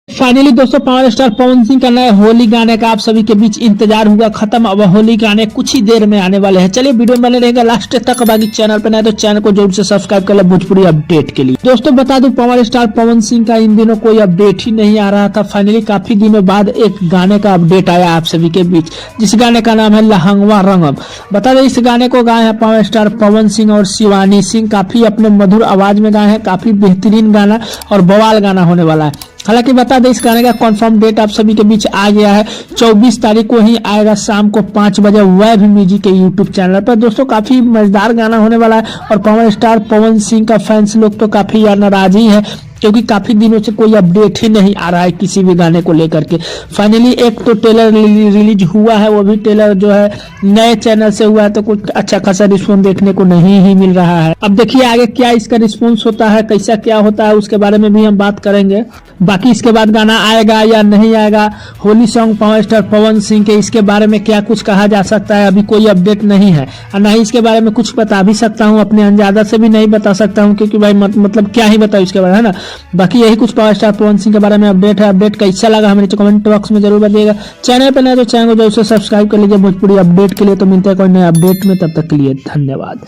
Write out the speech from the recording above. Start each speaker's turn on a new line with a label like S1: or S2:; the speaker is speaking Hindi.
S1: फाइनली दोस्तों पावर स्टार पवन सिंह का नए होली गाने का आप सभी के बीच इंतजार हुआ खत्म। अब होली गाने कुछ ही देर में आने वाले हैं। चलिए वीडियो बने रहेगा लास्ट तक। बाकी चैनल पर नए तो चैनल को जरूर से सब्सक्राइब कर ले भोजपुरी अपडेट के लिए। दोस्तों बता दूं पावर स्टार पवन सिंह का इन दिनों कोई अपडेट ही नहीं आ रहा था। फाइनली काफी दिनों बाद एक गाने का अपडेट आया आप सभी के बीच, जिस गाने का नाम है लहंगवा रंगम। बता दें इस गाने को गाए हैं पावर स्टार पवन सिंह और शिवानी सिंह। काफी अपने मधुर आवाज में गाए हैं। काफी बेहतरीन गाना और बवाल गाना होने वाला है। हालांकि बता दें इस गाने का कंफर्म डेट आप सभी के बीच आ गया है। 24 तारीख को ही आएगा शाम को 5 बजे वैभ म्यूजिक के यूट्यूब चैनल पर। दोस्तों काफी मजेदार गाना होने वाला है और पावर स्टार पवन सिंह का फैंस लोग तो काफी नाराज ही है, क्योंकि काफी दिनों से कोई अपडेट ही नहीं आ रहा है किसी भी गाने को लेकर के। फाइनली एक तो ट्रेलर रिलीज हुआ है, वो भी ट्रेलर जो है नए चैनल से हुआ है, तो कुछ अच्छा खासा रिस्पॉन्स देखने को नहीं ही मिल रहा है। अब देखिए आगे क्या इसका रिस्पॉन्स होता है, कैसा क्या होता है, उसके बारे में भी हम बात करेंगे। बाकी इसके बाद गाना आएगा या नहीं आएगा, Holi song power star Pawan Singh के, इसके बारे में क्या कुछ कहा जा सकता है, अभी कोई अपडेट नहीं है और ना ही इसके बारे में कुछ बता भी सकता हूँ। अपने अंदाजा से भी नहीं बता सकता हूँ, क्योंकि भाई मतलब क्या ही बताऊँ इसके बारे में, है ना। बाकी यही कुछ पावर स्टार पवन सिंह के बारे में अपडेट है। अपडेट कैसा लगा हमें कमेंट बॉक्स में जरूर बताइएगा। चैनल पर नए तो चैनल को जरूर से सब्सक्राइब कर लीजिए भोजपुरी अपडेट के लिए। तो मिलते हैं कोई नए अपडेट में, तब तक के लिए धन्यवाद।